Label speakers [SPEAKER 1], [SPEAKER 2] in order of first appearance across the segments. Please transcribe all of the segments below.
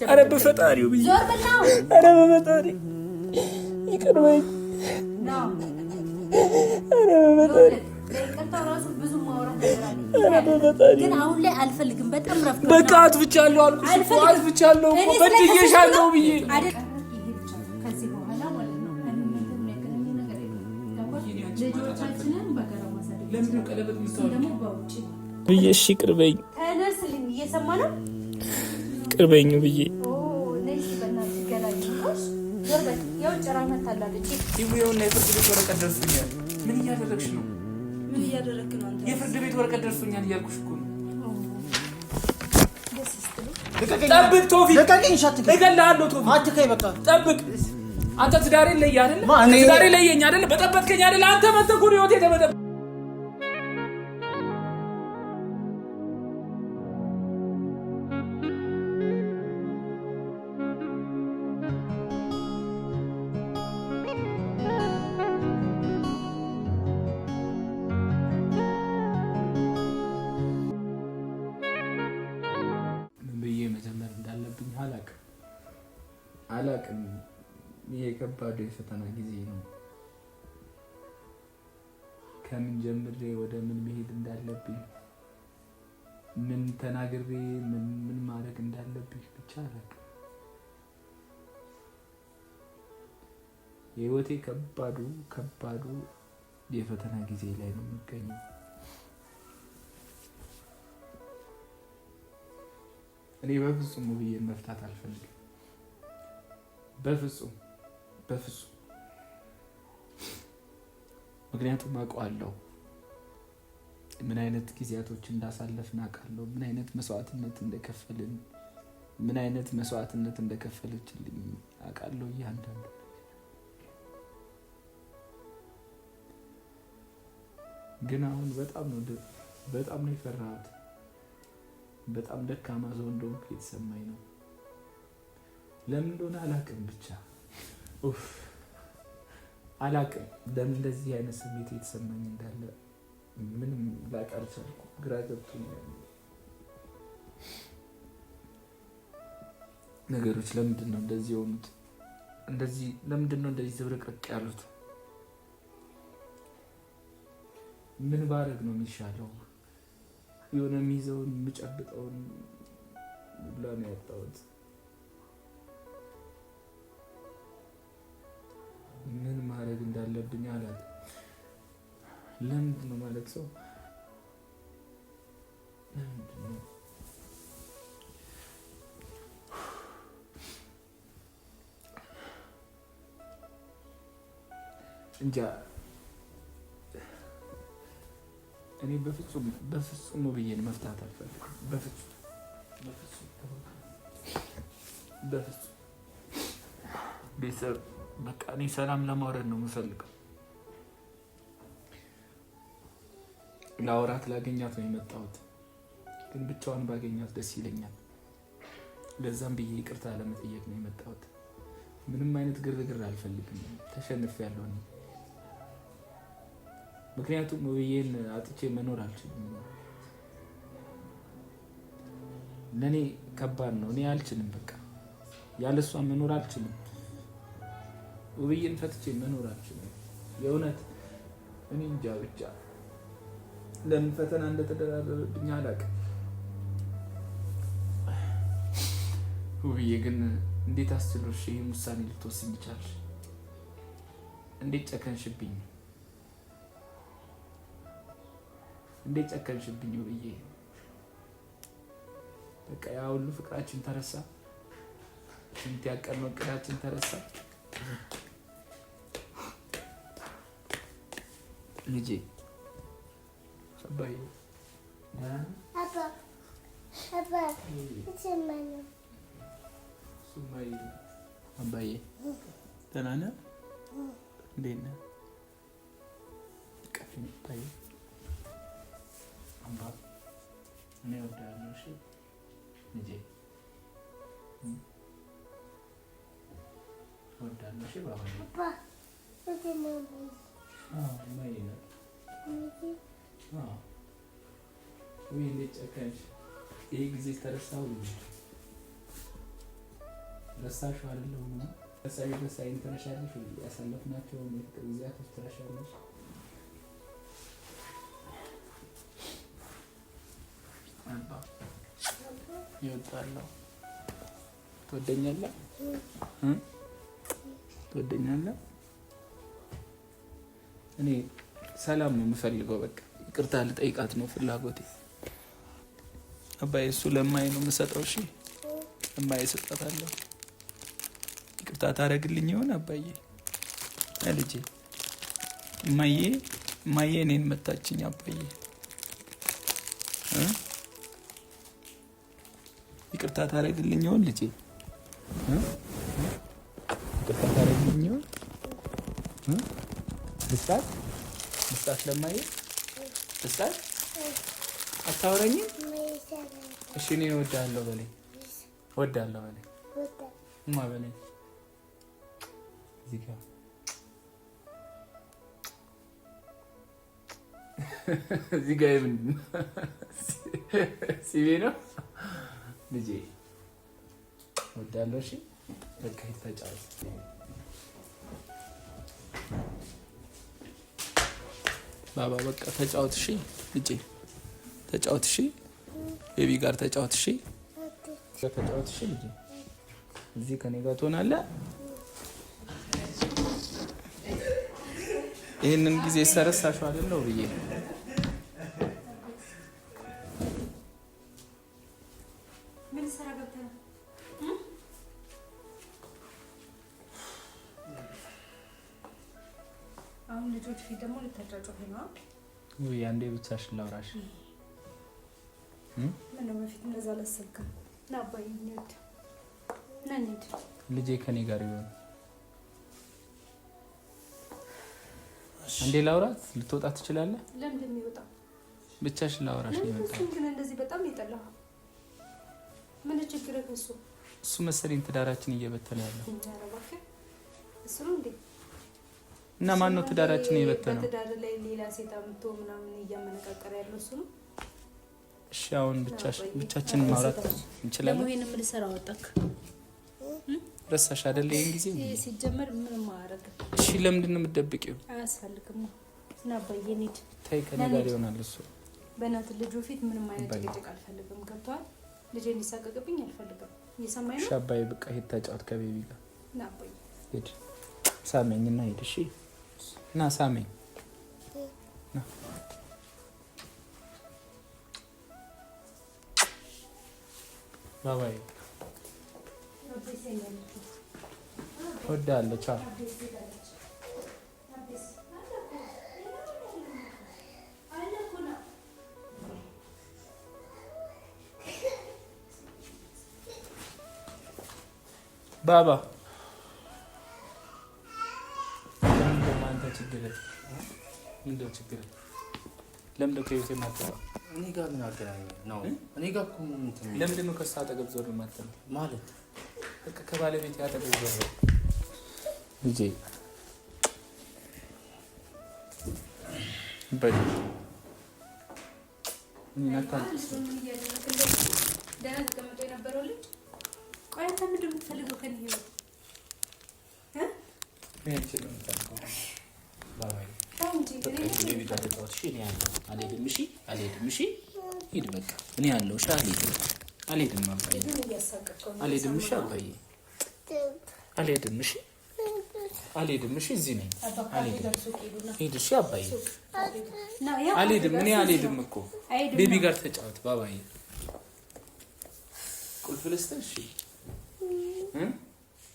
[SPEAKER 1] ኧረ በፈጣሪው ብዬ ኧረ በፈጣሪ ይቅር በይ ኧረ በፈጣሪ
[SPEAKER 2] ግን አሁን ላይ አልፈልግም በጣም ረፍቷል
[SPEAKER 1] በቃ አጥፍቻለሁ አልኩሽ አጥፍቻለሁ እኮ በድዬሻለሁ ብዬ
[SPEAKER 2] ከዚህ በኋላ ማለት ነው ልጆቻችንን በጋራ ማሳደግ
[SPEAKER 1] ለምን ቀለበት ምስተው
[SPEAKER 2] ደግሞ በውጪ
[SPEAKER 1] ብዬሽ ይቅር በይኝ
[SPEAKER 2] ከነርስልኝ እየሰማ ነው
[SPEAKER 1] ይቅር በይኝ ብዬ
[SPEAKER 2] ነይስ በእናትሽ ገላጭሽ ዘርበል ያው ጨራ መታላለች
[SPEAKER 1] ይሁን የፍርድ ቤት ወረቀት ደርሶኛል ምን እያደረግሽ ነው
[SPEAKER 2] ምን እያደረግክ ነው አንተ
[SPEAKER 1] የፍርድ ቤት ወረቀት ደርሶኛል እያልኩሽ እኮ ነው
[SPEAKER 3] ጠብቅ
[SPEAKER 1] ቶፊቅ
[SPEAKER 3] ለቀቀኝ ሻትከኝ
[SPEAKER 1] እገልሃለሁ ቶፊቅ
[SPEAKER 3] አትከይ በቃ
[SPEAKER 1] ጠብቅ አንተ ትዳሬ ለይ አይደል ትዳሬ ለየኝ አይደል በጠበጥከኝ አይደል አንተ መተህ እኮ ነው ህይወቴ ተበጠበጠ አላቅም ይሄ ከባድ የፈተና ጊዜ ነው ከምን ጀምሬ ወደ ምን መሄድ እንዳለብኝ ምን ተናግሬ ምን ማድረግ እንዳለብኝ ብቻ አላቅም የህይወቴ ከባዱ የፈተና ጊዜ ላይ ነው የምገኘው እኔ በፍጹም ውብዬን መፍታት አልፈልግም በፍጹም ምክንያቱም አውቀዋለሁ ምን አይነት ጊዜያቶች እንዳሳለፍን አውቃለሁ ምን አይነት መስዋዕትነት እንደከፈልን ምን አይነት መስዋዕትነት እንደከፈለችልኝ አውቃለሁ እያንዳንዱ ግን አሁን በጣም ነው የፈራሁት በጣም ደካማ ሰው እንደሆንኩ የተሰማኝ ነው ለምን እንደሆነ አላውቅም ብቻ አላውቅም ለምን እንደዚህ አይነት ስሜት የተሰማኝ እንዳለ ምንም ላውቅ አልቻልኩም ግራ ገብቶኛል ነገሮች ለምንድን ነው እንደዚህ የሆኑት እንደዚህ ለምንድን ነው እንደዚህ ዝብርቅርቅ ያሉት ምን ባረግ ነው የሚሻለው የሆነ የሚይዘውን የምጨብጠውን ሁላ ነው ያጣሁት ምን ማድረግ እንዳለብኝ አላውቅም ለምንድን ነው ማለት ሰው ለምንድን ነው እንጃ እኔ በፍጹም ውብዬን መፍታት አልፈልግም በፍጹም ቤተሰብ በቃ እኔ ሰላም ለማውረድ ነው የምፈልገው ላወራት ላገኛት ነው የመጣሁት ግን ብቻዋን ባገኛት ደስ ይለኛል ለዛም ብዬ ይቅርታ ለመጠየቅ ነው የመጣሁት ምንም አይነት ግርግር አልፈልግም ተሸንፌያለሁ እኔ ምክንያቱም ውብዬን አጥቼ መኖር አልችልም ለኔ ከባድ ነው እኔ አልችልም በቃ ያለሷ መኖር አልችልም ውብዬን ፈትቼ መኖር አልችልም የእውነት እኔ እንጃ ብቻ ለምን ፈተና እንደተደራረበብኝ አላውቅም ውብዬ ግን እንዴት አስችሎሽ ይሄን ውሳኔ ልትወስኝ ቻልሽ እንዴት ጨከንሽብኝ ውብዬ በቃ ያ ሁሉ ፍቅራችን ተረሳ ስንት ያቀድነው እቅዳችን ተረሳ ልጄ አባዬ አባዬ ደህና ነህ እንዴት ነህ አባዬ አባ እኔ እወድሃለሁ እሺ ልጄ እወድሃለሁ እሺ ባባ እንዴት ጨከንሽ ይሄ ጊዜ ተረሳው ረሳሽው አይደለም ነው ረሳይን ትረሻለሽ ያሳለፍናቸውን ጊዜያቶች ትረሻለሽ አባ ይወጣለው ትወደኛለህ ትወደኛለህ እኔ ሰላም ነው የምፈልገው በቃ ይቅርታ ልጠይቃት ነው ፍላጎቴ አባዬ እሱ ለማይ ነው የምሰጠው እሺ ለማይ እሰጣታለሁ ይቅርታ ታደርግልኝ ይሆን አባዬ ልጄ እማዬ እኔን መታችኝ አባዬ ይቅርታ ታደርግልኝ ይሆን ልጄ ይቅርታ ታደርግልኝ ይሆን ልስጣት ለማዬ ልስጣት አታወራኝም እሺ እኔ እወድሃለሁ በለኝ እወድሃለሁ በለኝ እማ በለኝ እዚህ ጋር እዚህ ጋር ምንድን ነው ሲቤ ነው ልጄ እወድሃለሁ እሺ በቃ ተጫወት ባባ በቃ ተጫወት እሺ ልጄ ተጫወት እሺ ቤቢ ጋር ተጫወት እሺ ተጫወት እሺ ልጄ እዚህ ከኔ ጋር ትሆናለህ ይሄንን ጊዜ ሰረሳሽው አይደለው ብዬ
[SPEAKER 2] ምን ሰራ ገብተህ አሁን ልጆች ፊት ደግሞ ልታጫጫፍ ነው
[SPEAKER 1] ወይ አንዴ ብቻሽን ላውራሽ
[SPEAKER 2] ምን ነው በፊት እንደዛ አላሰብክም ና አባዬ እንሂድ ና እንሂድ
[SPEAKER 1] ልጄ ከኔ ጋር ይሆን አንዴ ላውራት ልትወጣ ትችላለህ
[SPEAKER 2] ለምን እንደሚወጣ
[SPEAKER 1] ብቻሽን ላውራሽ ነው የመጣው
[SPEAKER 2] ግን እንደዚህ በጣም ይጠላል ምን ችግር ነው
[SPEAKER 1] እሱ መሰለኝ ትዳራችን እየበተነ ያለው
[SPEAKER 2] እሱ ነው እንዴ
[SPEAKER 1] እና ማን ነው ትዳራችን እየበተነው
[SPEAKER 2] ትዳር ላይ ሌላ ሴት አምጥቶ ምናምን እያመነቃቀረ ያለው እሱ ነው
[SPEAKER 1] እሺ አሁን ብቻችንን ማውራት እንችላለን
[SPEAKER 2] ለምን ይሄን ልሰራ ወጣክ
[SPEAKER 1] ረሳሽ አይደል ይሄን ጊዜ
[SPEAKER 2] ሲጀመር ምንም ማረግ
[SPEAKER 1] እሺ ለምንድን ነው የምትደብቂው
[SPEAKER 2] አያስፈልግም እና አባዬ እንሂድ
[SPEAKER 1] ታይ ከኔ ጋር ይሆናል እሱ
[SPEAKER 2] በእናት ልጁ ፊት ምንም አይነት ጭቅጭቅ አልፈልግም ገብቷል ልጄ እንዲሳቀቅብኝ አልፈልግም እየሰማኝ ነው
[SPEAKER 1] ሻባይ በቃ ሂድ ተጫወት ከቤቢ ጋር
[SPEAKER 2] ና አባዬ
[SPEAKER 1] ሂድ ሳመኝና ሂድ እሺ ና ሳመኝ ና ባባይ እወድሃለሁ ቻው ባባ ምንድነው ችግር ለምንድነው ከቤት የማትወጣው
[SPEAKER 3] እኔ ጋር ምን አገናኘው ነው እኔ ጋር እኮ
[SPEAKER 1] ለምንድነው ከእሷ አጠገብ ዞር የማትለው
[SPEAKER 3] ማለት
[SPEAKER 1] በቃ ከባለቤት አጠገብ ዞር ልጄ በል
[SPEAKER 2] ደህና ተቀምጦ የነበረው ልጅ ቆይ አንተ ምንድን ነው የምትፈልገው ከእኔ
[SPEAKER 1] አልሄድም እሺ እዚህ ነኝ ሂድ እሺ አባዬ አልሄድም እኔ አልሄድም እኮ ቤቢ ጋር ተጫወት ባባዬ ቁልፍ ልስጥህ እሺ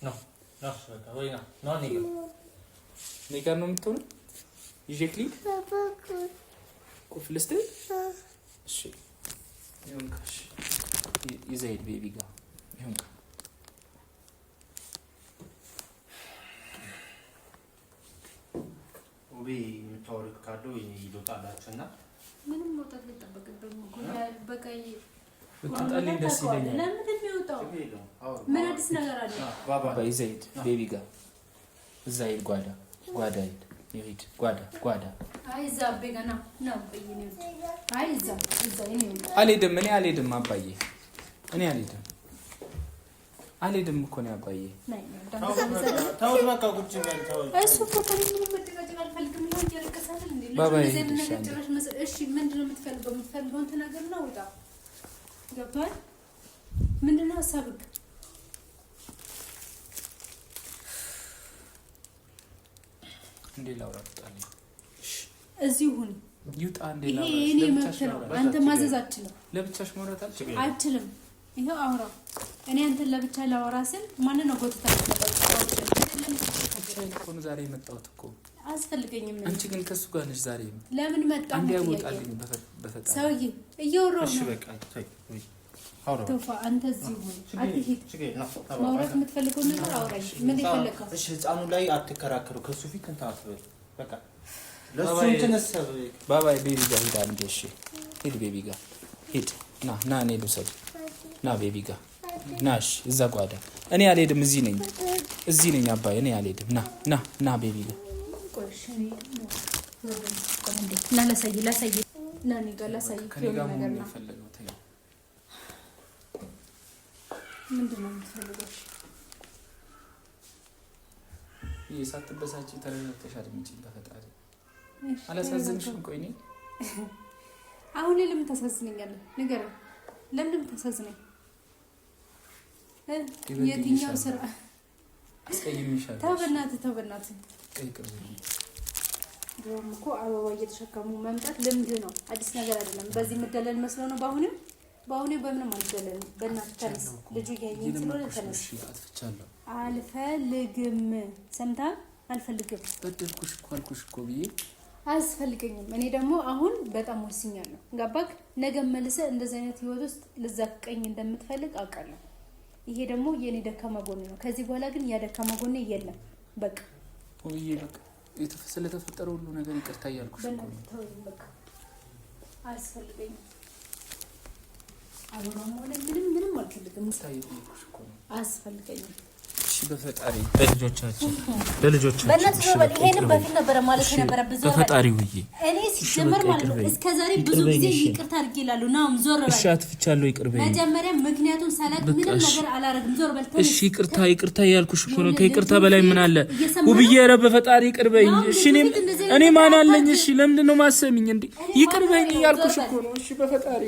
[SPEAKER 3] ነው ወይ ነው
[SPEAKER 1] እኔ ጋር ነው የምትሆነው ይዤክ ልሂድ ቁልፍ ልስጥህ እሺ ይሁን ካሽ ይዘህ ሂድ ቤቢ ጋር ይሁን
[SPEAKER 3] ውቤ የምታወሪው ካለው ይወጣላችሁና
[SPEAKER 2] ምንም መውጣት ሊጠበቅብን እኮ በቃ
[SPEAKER 1] ብትወጣልኝ ደስ ይለኛል
[SPEAKER 2] ለምን እንደሚወጣው ምን አዲስ ነገር አለ
[SPEAKER 3] ባባ
[SPEAKER 1] ይዘህ ሂድ ቤቢ ጋር እዛ ሂድ ጓዳ ሂድ ጓዳ
[SPEAKER 2] አይ እዛ በገና ነው በይኔ አይ እዛ እኔ
[SPEAKER 1] አልሄድም አባዬ እኔ አልሄድም አልሄድም እኮ ነው አባዬ።
[SPEAKER 3] ተው በቃ ቁጭ በል ተው።
[SPEAKER 2] እሱ እኮ ምንም መጨቃጨቅ አልፈልግም ነው እየረከሳል እንዴ?
[SPEAKER 1] ባባዬ
[SPEAKER 2] እሺ ምንድነው የምትፈልገው? የምትፈልገውን ተናገርና ውጣ። ገብቶሃል? ምንድነው ሀሳብክ?
[SPEAKER 1] እንዴ ላውራ ትጣለኝ።
[SPEAKER 2] እዚህ ሁን
[SPEAKER 1] ይውጣ እንዴ
[SPEAKER 2] ላውራ። ይሄ እኔ መብት ነው። አንተ ማዘዝ አትችልም።
[SPEAKER 1] ለብቻሽ ማውራት
[SPEAKER 2] አልችልም። ይሄው አውራ። እኔ አንተን ለብቻ ላወራ ስል ማን ነው ጎትታ
[SPEAKER 1] ነው ዛሬ የመጣሁት እኮ
[SPEAKER 2] አስፈልገኝም ነው።
[SPEAKER 1] አንቺ ግን ከሱ ጋር ነሽ ዛሬ።
[SPEAKER 2] ለምን መጣ?
[SPEAKER 1] አንዴ ያወጣልኝ በፈጣሪ
[SPEAKER 2] ሰውዬ እየወራሁ ነው።
[SPEAKER 3] እሺ በቃ ተይ ወይ አውራ።
[SPEAKER 2] ተውፋ አንተ እዚህ ሆነ አትሂድ። ማውራት የምትፈልገው ነገር አውራኝ። ምን ይፈልጋል?
[SPEAKER 3] እሺ ህፃኑ ላይ አትከራከሩ። ከሱ ፊት እንትን አትበል። በቃ ለሱ ተነሰብ
[SPEAKER 1] ባባይ ቤቢ ጋር ሂድ አንዴ። እሺ ሂድ ቤቢ ጋር ሂድ። ና እኔ ልውሰድ። ና ቤቢ ጋር ናሽ እዛ ጓዳ። እኔ አልሄድም። እዚህ ነኝ አባዬ። እኔ አልሄድም። ና ቤቢ ጋር
[SPEAKER 2] ላሳይ ና እኔ ጋር ላሳይ።
[SPEAKER 1] ከኔ ጋር ምን የፈለገው ተይ።
[SPEAKER 2] ምንድን ነው የምትፈልገው?
[SPEAKER 1] ሳትበሳጪ ተረጋግተሽ አድምጪኝ በፈጣሪ። አላሳዝንሽም? ቆይ እኔ
[SPEAKER 2] አሁን ለምን ታሳዝነኛለህ? ንገረኝ። ለምን ታሳዝነኝ? የትኛው ስራ
[SPEAKER 1] አስቀይሜሻለሁ?
[SPEAKER 2] ተው በእናትህ
[SPEAKER 1] ቀይቅርኝ።
[SPEAKER 2] ድሮም እኮ አበባ እየተሸከሙ መምጣት ልምድ ነው፣ አዲስ ነገር አይደለም። በዚህ ምደለል መስሎ ነው። በአሁኔ በምንም አልደለልም። በእናትህ ተነስ። ልጁ እያየኝ ስለሆነ ተነስ።
[SPEAKER 1] አጥፍቻለሁ።
[SPEAKER 2] አልፈልግም። ሰምተሃል? አልፈልግም።
[SPEAKER 1] በደልኩሽ እኮ አልኩሽ እኮ ብዬ
[SPEAKER 2] አያስፈልገኝም። እኔ ደግሞ አሁን በጣም ወስኛለሁ። ገባክ? ነገ መልሰህ እንደዚህ አይነት ህይወት ውስጥ ልዛቀኝ እንደምትፈልግ አውቃለሁ። ይሄ ደግሞ የኔ ደካማ ጎን ነው። ከዚህ በኋላ ግን ያ ደካማ ጎን የለም። በቃ
[SPEAKER 1] ወይዬ በቃ ስለተፈጠረው ሁሉ ነገር ይቅርታ እያልኩሽ እኮ ነው።
[SPEAKER 2] በቃ አያስፈልገኝም። አሁን ምንም አልፈልግም።
[SPEAKER 1] ታየኩሽ እኮ ነው።
[SPEAKER 2] አያስፈልገኝም።
[SPEAKER 1] እሺ በፈጣሪ ለልጆቻችን
[SPEAKER 2] በእናትህ ይሄንን በፊት ነበረ ማለት የነበረብህ።
[SPEAKER 1] በፈጣሪ ውዬ
[SPEAKER 2] እኔ ሲጀመር ማለት ነው እስከዛሬ ብዙ ጊዜ ይቅርታ አድርጌላለሁ። ናም ዞር በል።
[SPEAKER 1] እሺ አጥፍቻለሁ፣ ይቅር በይኝ።
[SPEAKER 2] መጀመሪያ ምክንያቱም ሳላቅ ምንም ነገር አላረግም። ዞር በል።
[SPEAKER 1] እሺ ይቅርታ እያልኩሽ እኮ ነው። ከይቅርታ በላይ ምን አለ? ውብዬ ኧረ በፈጣሪ ይቅር በይኝ። እሺ እኔ ማን አለኝ? እሺ ለምንድን ነው ማሰሚኝ እንዴ? ይቅር በይኝ እያልኩሽ እኮ ነው። እሺ በፈጣሪ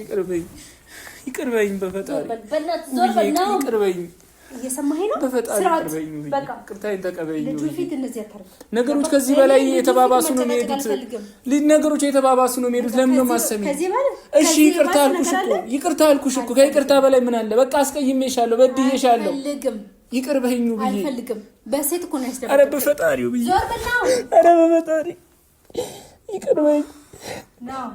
[SPEAKER 1] ይቅር በይኝ፣ በፈጣሪ
[SPEAKER 2] ዞር በል።
[SPEAKER 1] ይቅር በይኝ።
[SPEAKER 2] እየሰማኸኝ ነው?
[SPEAKER 1] በፈጣሪ ይቅር በይኝ። ይቅርታዬን ተቀበይኝ።
[SPEAKER 2] ልጁ ፊት እንደዚህ አታርግ።
[SPEAKER 1] ነገሮች ከዚህ በላይ የተባባሱ ነው የሚሄዱት። ነገሮች የተባባሱ ነው የሚሄዱት። ለምን ነው ማሰሚኝ? እሺ ይቅርታ አልኩሽ እኮ ከይቅርታ በላይ ምን አለ? በቃ አስቀይሜሻለሁ፣ በድዬሻለሁ። ይቅር በይኝ ብዬ
[SPEAKER 2] አልፈልግም። በሴት እኮ ነው ያስደረገው።
[SPEAKER 1] ኧረ በፈጣሪው ብዬ
[SPEAKER 2] ዞር በል ነው።
[SPEAKER 1] ኧረ በፈጣሪ ይቅር በይኝ
[SPEAKER 2] ነው።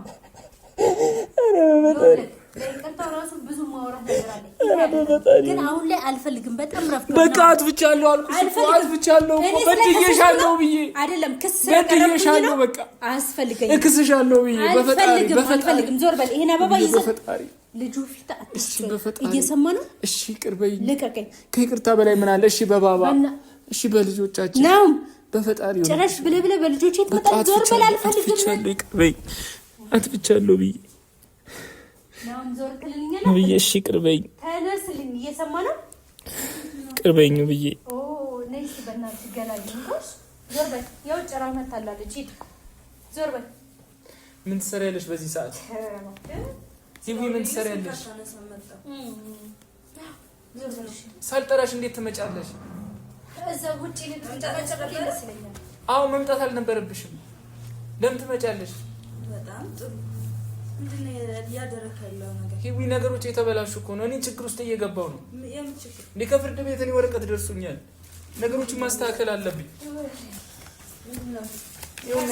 [SPEAKER 1] ኧረ በፈጣሪ
[SPEAKER 2] ለይቅርታው ራሱ ብዙ ማውራት ነገር አለ። ግን አሁን ላይ አልፈልግም። በጣም ረፍቶ
[SPEAKER 1] በቃ አጥፍቻለሁ አልኩሽ እኮ አጥፍቻለሁ እኮ በድዬሻለሁ ብዬ
[SPEAKER 2] አይደለም ክስ
[SPEAKER 1] በድዬሻለሁ። በቃ
[SPEAKER 2] አያስፈልገኝም።
[SPEAKER 1] እክስሻለሁ ብዬ በፈጣሪ
[SPEAKER 2] አልፈልግም። ዞር በል። ይሄን አበባ ይዘህ
[SPEAKER 1] በፈጣሪ
[SPEAKER 2] ልጁ ፊት እየሰማ ነው።
[SPEAKER 1] እሺ ይቅር በይኝ።
[SPEAKER 2] ልቀቀኝ።
[SPEAKER 1] ከይቅርታ በላይ ምን አለ? እሺ በባባ እሺ በልጆቻችን
[SPEAKER 2] ነው
[SPEAKER 1] በፈጣሪ ነው።
[SPEAKER 2] ጭራሽ ብለህ በልጆቼ ትመጣለህ። ዞር በል። አልፈልግም።
[SPEAKER 1] አጥፍቻለሁ፣ ይቅር በይኝ። አጥፍቻለሁ ብዬ
[SPEAKER 2] ነው ዞር ትልልኛለህ
[SPEAKER 1] ብዬ እሺ ይቅር በይኝ።
[SPEAKER 2] ተነስልኝ። እየሰማ ነው።
[SPEAKER 1] ይቅር በይኝ ብዬ
[SPEAKER 2] ነይስ በእናትህ ገላግኝ። ዞር በል። ያው ጭራ መታላለች። ሂድ ዞር በል።
[SPEAKER 1] ምን ትሰሪያለሽ በዚህ ሰዓት? ሲቪ ምን ትሰሪያለሽ? ሳልጠራሽ እንዴት ትመጫለሽ?
[SPEAKER 2] እዛ ውጪ ልትጨረጨረኝ ይመስለኛል።
[SPEAKER 1] አዎ መምጣት አልነበረብሽም። ለምን ትመጫለሽ?
[SPEAKER 4] በጣም ጥሩ። ምንድነው ያደረከው ያለው ነገር?
[SPEAKER 1] ሂዊ ነገሮች የተበላሹ እኮ ነው። እኔ ችግር ውስጥ እየገባው ነው።
[SPEAKER 4] የምን ችግር?
[SPEAKER 1] እንዴ ከፍርድ ቤት እኔ ወረቀት ደርሶኛል። ነገሮችን ማስተካከል አለብኝ። ይሁን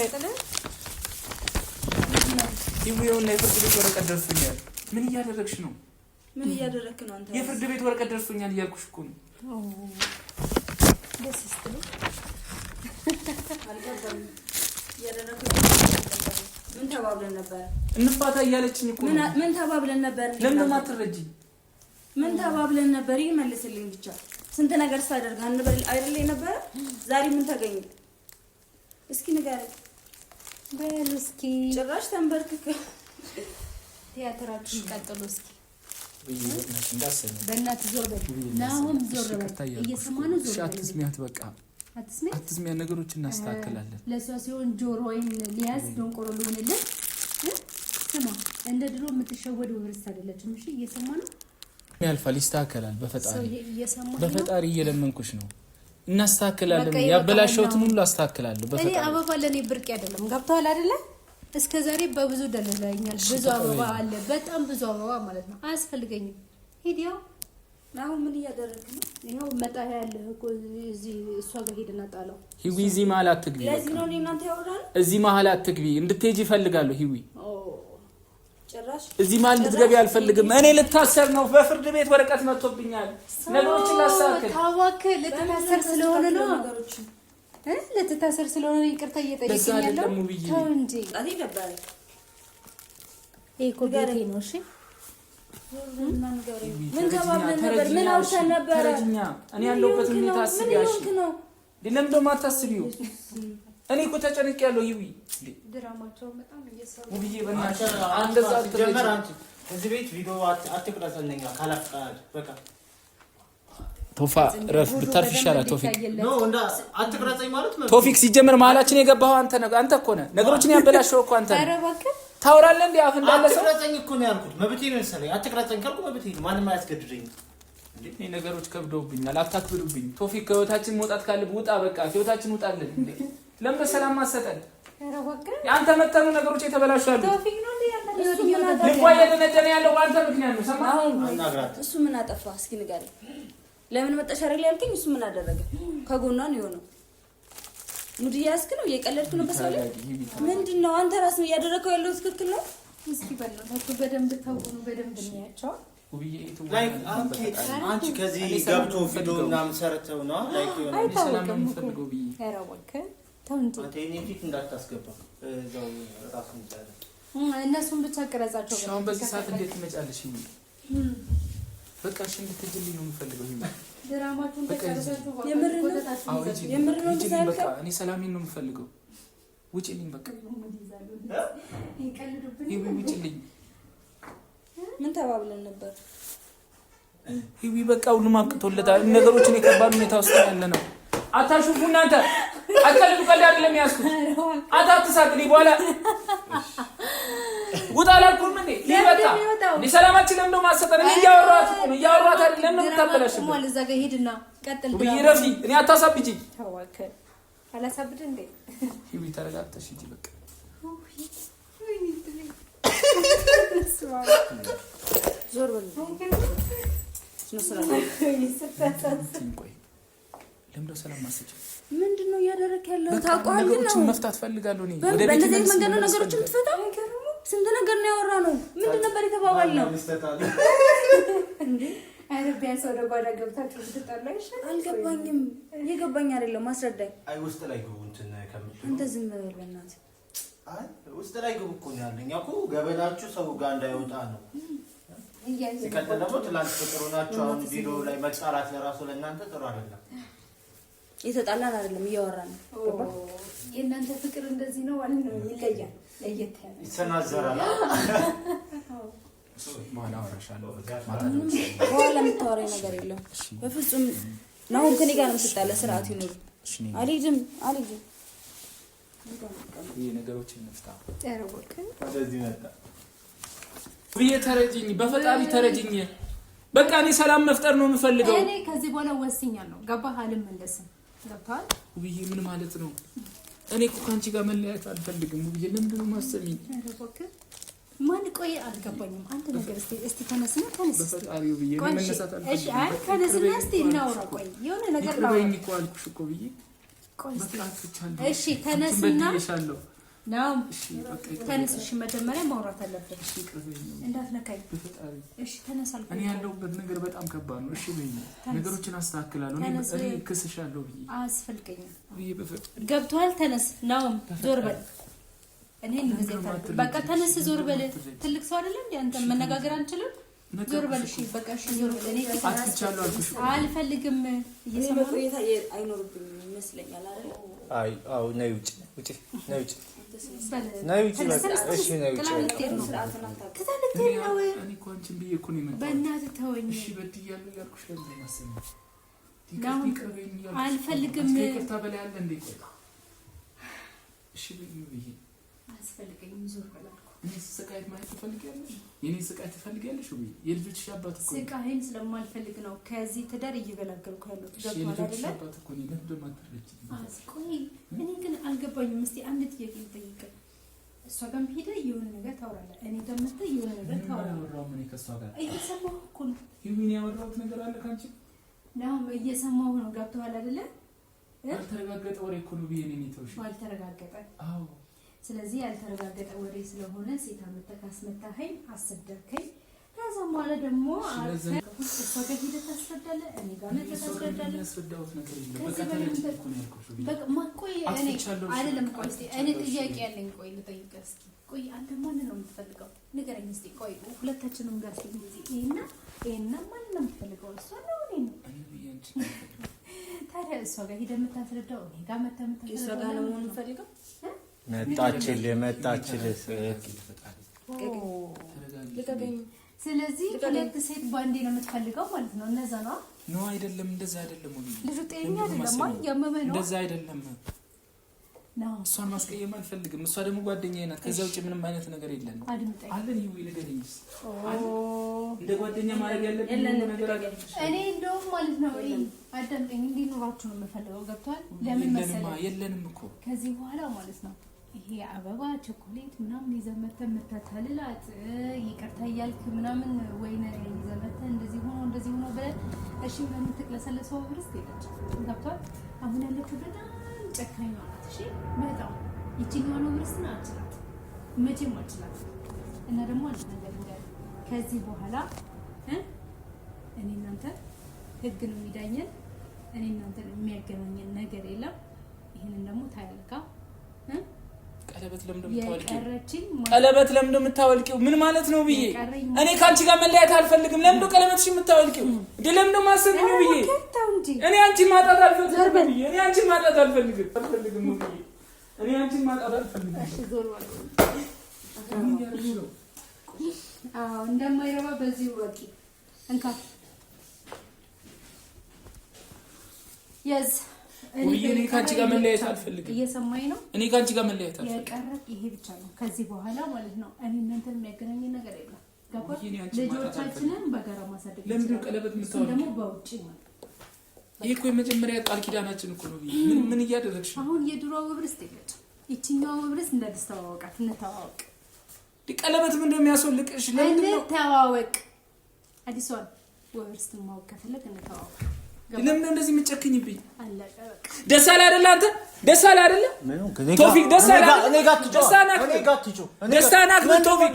[SPEAKER 1] የፍርድ ቤት ወረቀት ደርሶኛል። ምን እያደረግሽ ነው?
[SPEAKER 4] ምን እያደረክ ነው አንተ?
[SPEAKER 1] የፍርድ ቤት ወረቀት ደርሶኛል እያልኩሽ እኮ ነው።
[SPEAKER 2] ደስ ይስጥልኝ።
[SPEAKER 4] አልገባም። ያደረከው ምን ተባብለን ነበር?
[SPEAKER 1] እንፋታ እያለችኝ እኮ ነው።
[SPEAKER 4] ምን ተባብለን ነበር?
[SPEAKER 1] ለምን ማትረጂኝ?
[SPEAKER 4] ምን ተባብለን ነበር? ይመልስልኝ ብቻ። ስንት ነገር ሳደርግ አንበል አይደል ነበር? ዛሬ ምን ተገኘ? እስኪ ንገረኝ።
[SPEAKER 2] በል እስኪ
[SPEAKER 4] ጭራሽ ተንበርክከ
[SPEAKER 2] ቲያትራችን ቀጥሉ እስኪ። በእናትህ ዞር በል ናሆም ዞር በል እየሰማህ ነው ዞር በል
[SPEAKER 1] አትስሚያት በቃ አትስሚያት ነገሮችን እናስተካክላለን
[SPEAKER 2] ለሷ ሲሆን ጆሮዬን ሊያዝ ደንቆሮ ልሆንልህ ስማ እንደ ድሮ የምትሸወድ ወርስ አይደለችም እሺ እየሰማህ ነው
[SPEAKER 1] ያልፋል ይስተካከላል በፈጣሪ እየለመንኩሽ ነው እናስተካክላለን ያበላሽውትን ሁሉ አስተካክላለሁ በፈጣሪ
[SPEAKER 2] እኔ አበባ ለኔ ብርቅ አይደለም ገብቷል አይደለ እስከዛሬ በብዙ ደለላኛል ብዙ አበባ አለ በጣም ብዙ አበባ ማለት ነው አያስፈልገኝም ሄዲያው
[SPEAKER 4] አሁን ምን እያደረግክ ነው
[SPEAKER 2] ይሄው መጣ ያለ እኮ እዚህ እሷ ጋር ሄድና ጣለው
[SPEAKER 1] ሂዊ እዚህ መሀል አትግቢ
[SPEAKER 4] ለዚህ ነው እናንተ ያወራል
[SPEAKER 1] እዚህ መሀል አትግቢ እንድትሄጂ ይፈልጋሉ ሂዊ
[SPEAKER 4] ጭራሽ
[SPEAKER 1] እዚህ መሀል እንድትገቢ አልፈልግም እኔ ልታሰር ነው በፍርድ ቤት ወረቀት መጥቶብኛል ነገሮችን ላስተካክል
[SPEAKER 2] ታዋክ ልትታሰር ስለሆነ ነው ነገሮችን ለተታሰር ስለሆነ ይቅርታ እየጠየቀኝ ያለው ታው እንጂ
[SPEAKER 4] አይ ነበር
[SPEAKER 2] እኮ ጋር ነው እሺ
[SPEAKER 4] ምን ተባብለን ነበር ምን አውርተን ነበር
[SPEAKER 1] ተረጅኛ እኔ ያለሁበት ሁኔታ አስቢያሽ ለምን ደሞ አታስቢው እኔ እኮ ተጨንቄያለሁ ይዊ
[SPEAKER 2] ድራማቸው በጣም እየሰሩ
[SPEAKER 1] ውብዬ በእናትሽ አንደዛ
[SPEAKER 3] ጀመር አንቺ እዚህ ቤት ቪዲዮ አትቅረጸልኛ ካላፍቃድ በቃ
[SPEAKER 1] ቶፋ ረፍ ብታርፍ ይሻላል ቶፊክ
[SPEAKER 3] ኖ እንዳ አትቅረጸኝ ማለት ነው
[SPEAKER 1] ቶፊክ ሲጀመር መሀላችን የገባው አንተ እኮ ነህ ነገሮችን ያበላሽው እኮ አንተ
[SPEAKER 2] ኧረ እባክህ
[SPEAKER 1] ታውራለህ እንዴ አፍ እንዳለ ሰው
[SPEAKER 3] አትቅረጸኝ እኮ ነው ያልኩት መብቴ ነው መሰለኝ አትቅረጸኝ ካልኩ መብቴ ነው ማንንም አያስገድደኝም
[SPEAKER 1] እንዴ ነገሮች ከብደውብኛል አታክብዱብኝ ቶፊክ ከህይወታችን መውጣት ካለብ ውጣ በቃ ህይወታችን ውጣልን እንዴ ለምን በሰላም ማሰጠን
[SPEAKER 2] ኧረ እባክህ
[SPEAKER 1] ያንተ መተኑ ነገሮች የተበላሹ አሉ
[SPEAKER 2] ቶፊክ ነው እንዴ ያለው
[SPEAKER 1] ልቆይ የደነደነ ያለው አንተ ምክንያት ነው ሰማ
[SPEAKER 3] አናግራት
[SPEAKER 4] እሱ ምን አጠፋ እስኪ ንገረኝ ለምን መጣሽ አይደል ያልከኝ እሱ ምን አደረገ ከጎኗ ነው የሆነው ሙድ ያስክ ነው እየቀለድክ ነው በሰው ላይ ምንድነው አንተ ራስ ነው ያደረከው ያለው ትክክል ነው
[SPEAKER 2] እስኪ በእናትህ በደንብ ታውቁ በደንብ እንያቸው
[SPEAKER 3] ላይክ አንቺ ከዚህ ገብቶ ቪዲዮ ምናምን ሰርተው ነው ላይክ የሆነ
[SPEAKER 1] ሰላም የምፈልገው ብዬ
[SPEAKER 2] ኧረ እባክህ ተው እንጂ
[SPEAKER 3] አንተ እኔ ፊት እንዳታስገባ እዛው ራስን ይቻላል
[SPEAKER 2] እነሱን ብቻ ቀረጻቸው
[SPEAKER 1] አሁን በዚህ ሰዓት እንዴት ትመጫለሽ ይሄ በቃ እሺ እንድትጅልኝ ነው የምፈልገው ይሄ
[SPEAKER 2] ድራማችሁን ተቀረጻችሁ
[SPEAKER 4] የምር ነው
[SPEAKER 1] በቃ እኔ ሰላሜን ነው የምፈልገው ውጪልኝ በቃ ይሄ ውጪልኝ
[SPEAKER 4] ምን ተባብለን ነበር
[SPEAKER 1] ይሄ በቃ ሁሉም አቅቶለታል ነገሮችን የከባድ ሁኔታ ውስጥ ያለ ነው አታሹፉ እናንተ አትቀልዱ ቀልድ አይደለም ያስኩት አታትሳቅልኝ በኋላ ውጣ አላልኩም እንዴ ይበቃ ሰላማችን ለምን ነው ማሰጠን እያወራሁት አይደለም ነው የምታበላሽው
[SPEAKER 2] ማለት እዛ ጋር ሄድና ቀጥል
[SPEAKER 1] ይረፊ እኔ አታሳብጂ
[SPEAKER 2] ታዋከ አላሳብድ እንዴ
[SPEAKER 1] ይቢ ተረጋግተሽ እንጂ በቃ
[SPEAKER 4] ዞር በል
[SPEAKER 1] ቆይ ለምን ነው ሰላም ማሰጭ
[SPEAKER 4] ምንድነው ያደረክ ያለው ታቋል ነው
[SPEAKER 1] መፍታት ፈልጋለሁ እኔ
[SPEAKER 4] ወደ ቤት መንገድ ነው ነገሮችን ትፈታው ስንት ነገር ነው ያወራነው ምንድን ነበር የተባባልነው
[SPEAKER 2] እንዴ አረቢያ ሰው ወደ ገብታችሁ ትጣላ ይሻላል
[SPEAKER 4] አልገባኝም የገባኝ አይደለም ማስረዳኝ
[SPEAKER 3] አይ ውስጥ ላይ ግቡ እንትን ከምትሉ
[SPEAKER 4] አንተ ዝም በል በእናትህ
[SPEAKER 3] አይ ውስጥ ላይ ግቡ እኮ ነው ያለኝ እኮ ገበናችሁ ሰው ጋር እንዳይወጣ ነው ሲቀጥል ደግሞ ትላንት ፍቅሩ ናቸው አሁን ቪዲዮ ላይ መጻራት ለራሱ ለእናንተ ጥሩ አይደለም
[SPEAKER 4] የተጣላን አይደለም እያወራን ነው
[SPEAKER 2] የእናንተ ፍቅር እንደዚህ ነው ማለት ነው ይለያል ለየት ያለ
[SPEAKER 3] ይሰናዘራል
[SPEAKER 1] ማላ ወራሻለሁ
[SPEAKER 4] በኋላ የምታወራኝ ነገር የለም በፍጹም ነው ከኔ ጋር ነው የምትጣላ ስርዓት ይኑር አልሄድም
[SPEAKER 1] ይሄ ነገሮችን እንፍታ
[SPEAKER 2] ተረወከ
[SPEAKER 3] ወደዚህ መጣ
[SPEAKER 1] ብዬ ተረጅኝ በፈጣሪ ተረጅኝ በቃ እኔ ሰላም መፍጠር ነው የምፈልገው
[SPEAKER 2] እኔ ከዚህ በኋላ ወስኛለሁ ገባህ አልመለስም ገብቷል
[SPEAKER 1] ውብዬ ምን ማለት ነው እኔ እኮ ካንቺ ጋር መለያየት አልፈልግም ውብዬ ለምንድን ነው ማሰሚኝ
[SPEAKER 2] ተረወከ ማን ቆይ አልገባኝም አንተ ነገር እስቲ ተነስና ተነስ
[SPEAKER 1] በፈጣሪ ውብዬ መነሳት አልፈልግም
[SPEAKER 2] እሺ አይ ተነስና እስቲ እናውራ ቆይ የሆነ ነገር ነው
[SPEAKER 1] ይቅርበኝ እኮ አልኩሽ እኮ ብዬ
[SPEAKER 2] ቆይ
[SPEAKER 1] እሺ
[SPEAKER 2] ተነስና
[SPEAKER 1] በድዬሻለሁ
[SPEAKER 2] ነው ተነስ እሺ መጀመሪያ ማውራት አለብን
[SPEAKER 1] እሺ ይቅርበኝ
[SPEAKER 2] እንዳትነካኝ
[SPEAKER 1] በፈጣሪ
[SPEAKER 2] እሺ ተነሳልኩ
[SPEAKER 1] እኔ ያለሁበት ነገር በጣም ከባድ ነው እሺ በይ ነገሮችን አስተካክላለሁ እኔ ክስሻለሁ ብዬ
[SPEAKER 2] አስፈልገኝ
[SPEAKER 1] ብዬ በፈጣሪ
[SPEAKER 2] ገብቷል ተነስ ነው ዞር በል እኔ እንደዚህ በቃ ተነስ ዞር በል ትልቅ ሰው አይደለም እንዴ አንተ መነጋገር አንችልም ዞር በል እሺ በቃ እሺ ዞር በል እኔ
[SPEAKER 1] አትቻለሁ አልኩሽ
[SPEAKER 2] አልፈልግም
[SPEAKER 4] እየሰማሁ አይኖርብኝም ይመስለኛል አይደል
[SPEAKER 3] አይ አው ነይ ውጪ ነይ ውጪ ነው እሺ ነው
[SPEAKER 1] እኔ እኮ አንቺን ብዬሽ እኮ ነው የመጣሁት።
[SPEAKER 2] በእናትህ ተወኝ።
[SPEAKER 1] እሺ በድያለሁ እያልኩሽ ለምን አይመስልም?
[SPEAKER 2] አልፈልግም።
[SPEAKER 1] ይቅርታ በላይ አለ እንዴ? እሺ ብዬሽ
[SPEAKER 2] አያስፈልገኝም። ዞር በል አልኩህ።
[SPEAKER 1] እኔ ስቃይት ማየት ትፈልጊያለሽ? የኔ ስቃይት ትፈልጊያለሽ ወይ? የልጆችሽ አባት እኮ
[SPEAKER 2] ስቃይን ስለማልፈልግ ነው ከዚህ ትዳር እየገላገልኩ ያለው።
[SPEAKER 1] ገብቶሃል አይደለ? አባት እኮ ነው። ለምን ደማትረጭ?
[SPEAKER 2] ቆይ እኔ ግን አልገባኝም። እስቲ አንድ ጥያቄ ልጠይቅህ። እሷ ጋር ሄደህ የሆነ ነገር ታወራለህ፣ እኔ ጋር መጥተህ የሆነ ነገር ታወራለህ።
[SPEAKER 1] ምን ከሷ ጋር
[SPEAKER 2] እየሰማሁ እኮ ነው።
[SPEAKER 1] ምን ያወራሁት ነገር አለ ካንቺ?
[SPEAKER 2] ነው እየሰማሁ ነው። ገብቶሃል አይደለ?
[SPEAKER 1] ያልተረጋገጠ ወሬ እኮ ነው ብዬሽ ነው የተውሽ።
[SPEAKER 2] ያልተረጋገጠ
[SPEAKER 1] አዎ።
[SPEAKER 2] ስለዚህ ያልተረጋገጠ ወሬ ስለሆነ ሴት አመጣህ አስመታኸኝ፣ አሰደርከኝ። ከዛ በኋላ ደግሞ እሷ ጋር ሄደህ ታስረዳለህ፣ እኔ ጋር መጥተህ ታስረዳለህ።
[SPEAKER 1] ያስረዳሁት ነገር የለም። በቃ ተረጋግጥ እኮ ነው ያልኩሽ።
[SPEAKER 2] በቃ ቆይ እኔ አይደለም። ቆይ እስኪ እኔ ጥያቄ ያለኝ ቆይ ልጠይቅህ እስኪ። ቆይ አንተ ማንን ነው የምትፈልገው? ንገረኝ እስኪ። ቆይ ሁለታችንም ጋር እስኪ ጊዜ ይሄና ማንን ነው የምትፈልገው? እሷ ነው እኔ ነው? ታዲያ እሷ ጋር ሄደህ የምታስረዳው እኔ ጋር መጥተህ የምታስረዳው
[SPEAKER 4] እሷ ጋር ነው መሆን የምፈልገው።
[SPEAKER 3] መጣችልህ
[SPEAKER 2] ስለዚህ ሁለት ሴት ባንዴ ነው የምትፈልገው ማለት ነው። እነዛ ነው
[SPEAKER 1] ነው አይደለም? እንደዛ አይደለም ወይ?
[SPEAKER 2] ልጁ ጤነኛ አይደለም ማለት ያመመ ነው።
[SPEAKER 1] እንደዛ አይደለም ነው። እሷን ማስቀየም አልፈልግም። እሷ ደግሞ ጓደኛዬ ናት። ከዛ ውጪ ምንም አይነት ነገር የለም። አለን ይሁን ንገረኝስ። እንደ ጓደኛ ማድረግ ያለብኝ ነገር አለ።
[SPEAKER 2] እኔ እንደውም ማለት ነው አዳምጠኝ፣ እንዲኖራችሁ ነው የምፈልገው። ገብቷል? ለምን መሰለህ?
[SPEAKER 1] የለንም እኮ
[SPEAKER 2] ከዚህ በኋላ ማለት ነው ይሄ አበባ ቸኮሌት ምናምን ይዘህ መተህ የምታታልላት ይቅርታ እያልክ ምናምን ወይኔ ይዘህ መተህ እንደዚህ ሆኖ ብለህ እሺ ምናምን ትቅለሰለሰው ብርስ ትሄዳለች። ገብቷል? አሁን ያለችው በጣም ጨካኝ ናት። እሺ በጣም ይችኛው ነው ብርስ ነው አልችላት፣ መቼም አልችላት። እና ደግሞ አንድ ነገር እንዳለ ከዚህ በኋላ እኔ እናንተ ህግ ነው የሚዳኘን፣ እኔ እናንተ የሚያገናኘን ነገር የለም። ይሄንን ደግሞ ታያልካ
[SPEAKER 1] ቀለበት ለምን እንደምታወልቂው ምን ማለት ነው ብዬ እኔ ካንቺ ጋር መለያየት አልፈልግም። ለምን ነው ቀለበትሽ የምታወልቂው? ለምን ነው ማሰብኝ ብዬ እኔ አንቺን ማጣት አልፈልግም ብዬ እኔ አንቺን ማጣት አልፈልግም ብዬ እኔ አንቺን ማጣት አልፈልግም።
[SPEAKER 2] እሺ ዞር በል። አዎ እንደማይረባ በዚህ ወቂ እንካ የዝ
[SPEAKER 1] እኔ ካንቺ ጋር መለያየት አልፈልግም።
[SPEAKER 2] እየሰማኝ ነው?
[SPEAKER 1] እኔ ካንቺ ጋር መለያየት አልፈልግም።
[SPEAKER 2] የቀረጥ ይሄ ብቻ ነው ከዚህ በኋላ ማለት ነው። እኔ እናንተን የሚያገናኝ ነገር የለም። ገባህ? ልጆቻችንን በጋራ ማሳደግ
[SPEAKER 1] ለምን ነው ቀለበት የምታወልቂው?
[SPEAKER 2] ደግሞ በውጪ ማለት
[SPEAKER 1] ይሄ እኮ የመጀመሪያ ቃል ኪዳናችን እኮ ነው። ምን እያደረግሽ ነው?
[SPEAKER 2] አሁን የድሮ ውብርስ ትገጭ ይችኛው ውብርስ እንደድስተዋወቃት እንተዋወቅ።
[SPEAKER 1] ቀለበት ምን እንደሚያስወልቅሽ ለምን ነው?
[SPEAKER 2] እንተዋወቅ። አዲሷን ውብርስ ማወቅ ከፈለክ እንተዋወቅ።
[SPEAKER 1] ለምን ነው እንደዚህ የምትጨክኝብኝ?
[SPEAKER 2] አለቀ በቃ።
[SPEAKER 1] ደስ አለ አይደል? አንተ ደስ አለ አይደል? ቶፊቅ ደስ አለ አይደል? ደስታና ቶፊቅ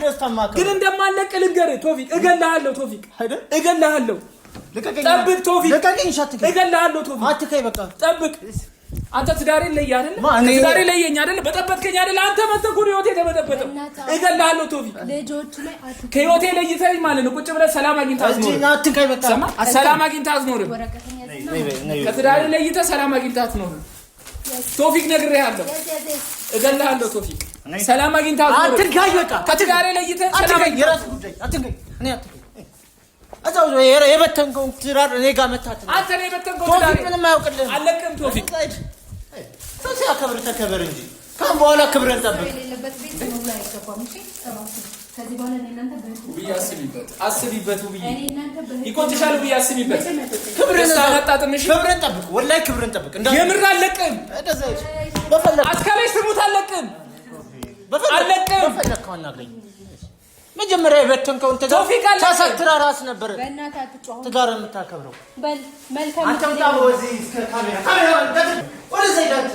[SPEAKER 1] ግን እንደማለቅ ልንገርህ ቶፊቅ፣ እገልሃለሁ ቶፊቅ፣ እገልሃለሁ። ጠብቅ ቶፊቅ፣ እገልሃለሁ ቶፊቅ።
[SPEAKER 3] አትከይ በቃ
[SPEAKER 1] ጠብቅ። አንተ ትዳሬ ለየ አይደል? ትዳሬ ለየኝ አይደል? በጠበጥከኝ አይደል? አንተ መተህ ጉድ ህይወቴ ተበጠበጠ። እገልሃለሁ ቶፊቅ።
[SPEAKER 2] ልጆች ላይ
[SPEAKER 1] ከህይወቴ ለይተኸኝ ማለት ነው። ቁጭ ብለህ ሰላም አግኝተህ አትኖርም።
[SPEAKER 3] አትከይ በቃ
[SPEAKER 1] ሰላም አግኝተህ አትኖርም። ከትዳሬ ለይተህ ሰላም አግኝተህ አትኖርም። ቶፊቅ ነግሬሃለሁ፣ እገልሃለሁ ቶፊቅ። ሰላም አግኝተህ አትኖርም።
[SPEAKER 3] አትንካይ በቃ
[SPEAKER 1] ከትዳሬ ለይተህ ሰላም አግኝተህ
[SPEAKER 3] የራስህ ጉዳይ። አትንካይ እኔ አትንካይ። አዛው የበተንከው ትዳር እኔ ጋር መታት ነው።
[SPEAKER 1] አንተ ነው የበተንከው ትዳር።
[SPEAKER 3] ቶፊቅ ምንም አያውቅልህም።
[SPEAKER 1] አለቅም ቶፊቅ።
[SPEAKER 3] ሰው ሲያከብር ተከበር እንጂ ካሁን በኋላ ክብርን ጠብቅ።
[SPEAKER 2] የሌለበት ቤት ነው ላይ አይገባም። እሺ ከዚህ በኋላ እኔ እናንተ
[SPEAKER 1] ውብዬ አስቢበት ውብዬ
[SPEAKER 2] እናንተ
[SPEAKER 1] ይቆጭሻል ውብዬ አስቢበት። ክብርን አጣጥምሽ።
[SPEAKER 3] ክብርን ጠብቅ፣ ወላሂ ክብርን ጠብቅ።
[SPEAKER 1] የምር አለቅም።
[SPEAKER 3] በፈለክ
[SPEAKER 1] አስካላይ ስሙት አለቅም። አለቅም።
[SPEAKER 3] በፈለከው አናግረኝ። መጀመሪያ የበተንከውን ተሳትራ ራስ ነበር ትዳር የምታከብረው።
[SPEAKER 2] በል መልካም
[SPEAKER 3] አንተ ወጣ ወዚህ እስከ ካሜራ ወደ ዘይዳት